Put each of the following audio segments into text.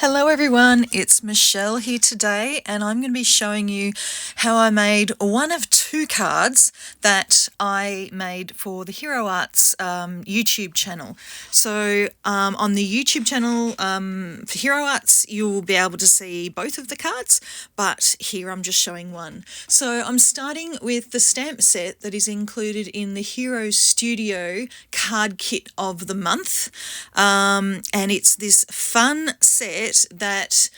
Hello everyone, it's Michelle here today and I'm going to be showing you how I made one of two cards that I made for the Hero Arts YouTube channel. So on the YouTube channel for Hero Arts you'll be able to see both of the cards, but here I'm just showing one. So I'm starting with the stamp set that is included in the Hero Studio card kit of the month, and it's this fun set that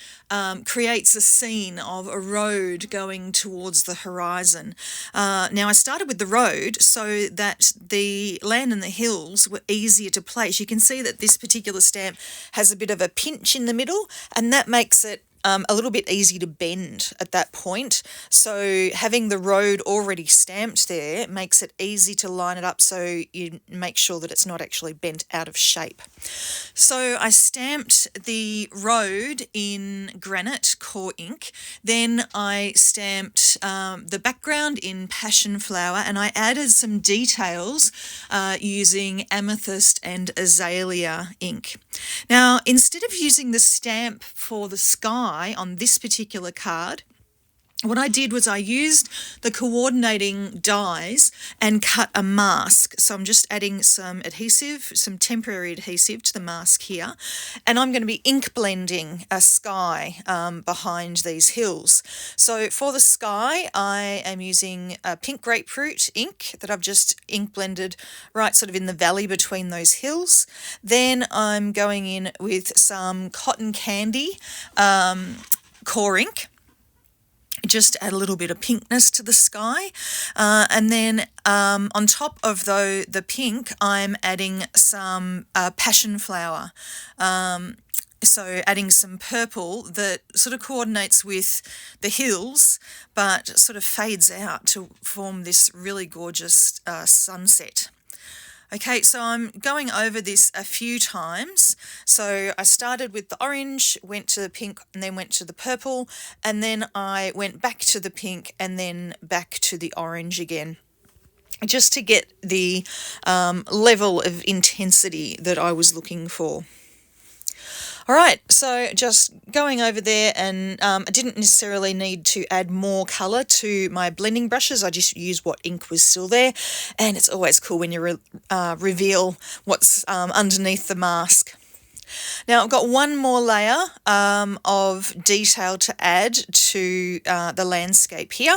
creates a scene of a road going towards the horizon. Now I started with the road so that the land and the hills were easier to place. You can see that this particular stamp has a bit of a pinch in the middle, and that makes it a little bit easy to bend at that point. So having the road already stamped there makes it easy to line it up so you make sure that it's not actually bent out of shape. So I stamped the road in Granite core ink. Then I stamped the background in Passion Flower, and I added some details using Amethyst and Azalea ink. Now, instead of using the stamp for the sky on this particular card, what I did was I used the coordinating dies and cut a mask. So I'm just adding some adhesive, some temporary adhesive to the mask here, and I'm going to be ink blending a sky behind these hills. So for the sky, I am using a pink grapefruit ink that I've just ink blended right sort of in the valley between those hills. Then I'm going in with some cotton candy core ink. Just add a little bit of pinkness to the sky, and then on top of the pink I'm adding some passion flower, so adding some purple that sort of coordinates with the hills but sort of fades out to form this really gorgeous sunset. Okay, so I'm going over this a few times. So I started with the orange, went to the pink, and then went to the purple, and then I went back to the pink and then back to the orange again, just to get the level of intensity that I was looking for. All right, so just going over there, and I didn't necessarily need to add more colour to my blending brushes. I just used what ink was still there, and it's always cool when you reveal what's underneath the mask. Now I've got one more layer of detail to add to the landscape here,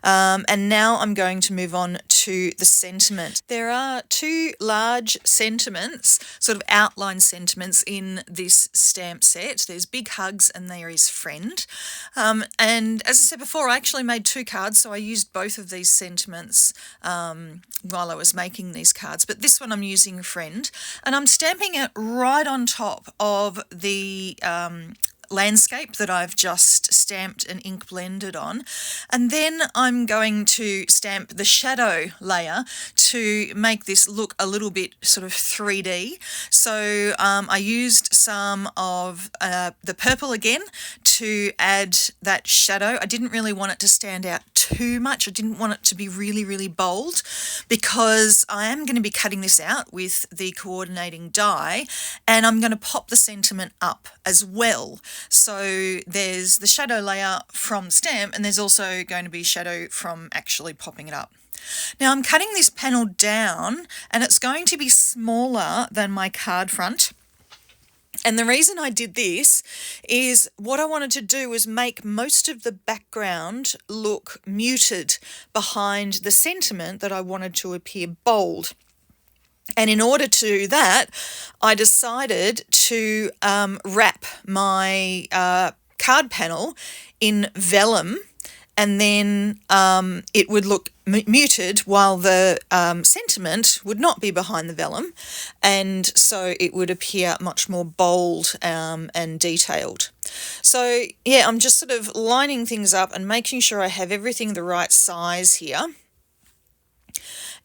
and now I'm going to move on to the sentiment. There are two large sentiments, sort of outline sentiments in this stamp set. There's Big Hugs and there is Friend. And as I said before, I actually made two cards, so I used both of these sentiments while I was making these cards. But this one I'm using Friend, and I'm stamping it right on top of the landscape that I've just stamped and ink blended on, and then I'm going to stamp the shadow layer to make this look a little bit sort of 3D. So I used some of the purple again to add that shadow. I didn't really want it to stand out too much. I didn't want it to be really bold, because I am going to be cutting this out with the coordinating die, and I'm going to pop the sentiment up as well. So there's the shadow layer from stamp, and there's also going to be shadow from actually popping it up. Now I'm cutting this panel down, and it's going to be smaller than my card front. And the reason I did this is what I wanted to do was make most of the background look muted behind the sentiment that I wanted to appear bold. And in order to do that, I decided to wrap my card panel in vellum, and then it would look muted while the sentiment would not be behind the vellum, and so it would appear much more bold and detailed. So yeah, I'm just sort of lining things up and making sure I have everything the right size here,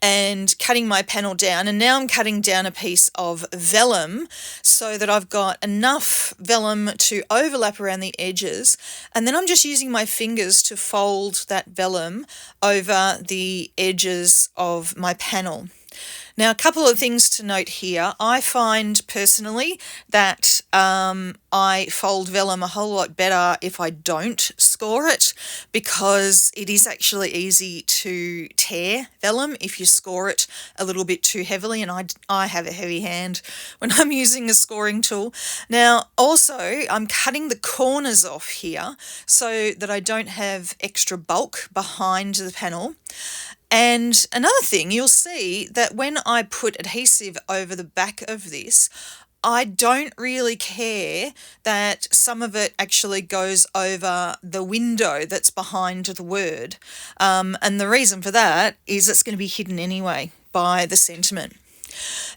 and cutting my panel down. And now I'm cutting down a piece of vellum so that I've got enough vellum to overlap around the edges, and then I'm just using my fingers to fold that vellum over the edges of my panel. Now, a couple of things to note here. I find personally that I fold vellum a whole lot better if I don't score it, because it is actually easy to tear vellum if you score it a little bit too heavily, and I have a heavy hand when I'm using a scoring tool. Now, also, I'm cutting the corners off here so that I don't have extra bulk behind the panel. And another thing, you'll see that when I put adhesive over the back of this, I don't really care that some of it actually goes over the window that's behind the word. And the reason for that is it's going to be hidden anyway by the sentiment.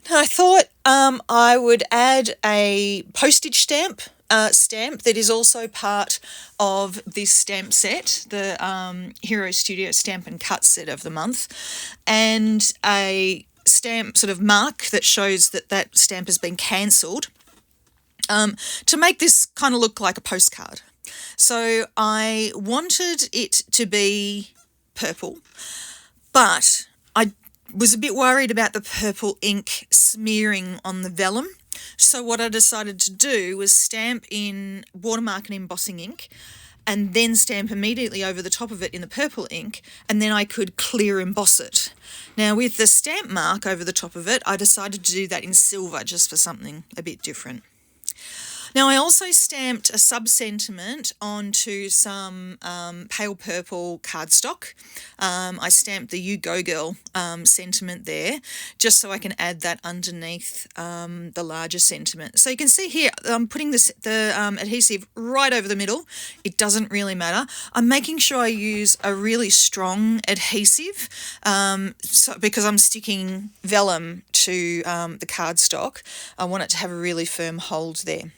Now, I thought I would add a postage stamp that is also part of this stamp set, the Hero Studio Stamp and Cut set of the month, and a stamp sort of mark that shows that that stamp has been cancelled, to make this kind of look like a postcard. So I wanted it to be purple, but I was a bit worried about the purple ink smearing on the vellum. So what I decided to do was stamp in watermark and embossing ink, and then stamp immediately over the top of it in the purple ink, and then I could clear emboss it. Now, with the stamp mark over the top of it, I decided to do that in silver just for something a bit different. Now, I also stamped a sub-sentiment onto some pale purple cardstock. I stamped the You Go Girl sentiment there, just so I can add that underneath the larger sentiment. So you can see here, I'm putting the adhesive right over the middle. It doesn't really matter. I'm making sure I use a really strong adhesive, because I'm sticking vellum to the cardstock. I want it to have a really firm hold there.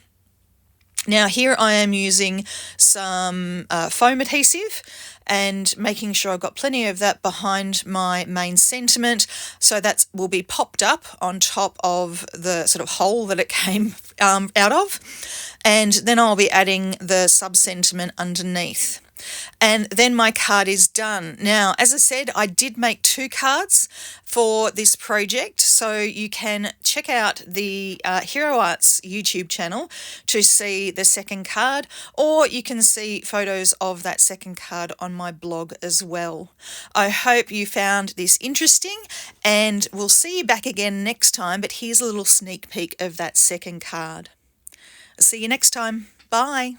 Now, here I am using some foam adhesive and making sure I've got plenty of that behind my main sentiment, so that will be popped up on top of the sort of hole that it came out of, and then I'll be adding the sub-sentiment underneath. And then my card is done. Now, as I said, I did make 2 cards for this project, so you can check out the Hero Arts YouTube channel to see the second card, or you can see photos of that second card on my blog as well. I hope you found this interesting, and we'll see you back again next time, but here's a little sneak peek of that second card. See you next time. Bye.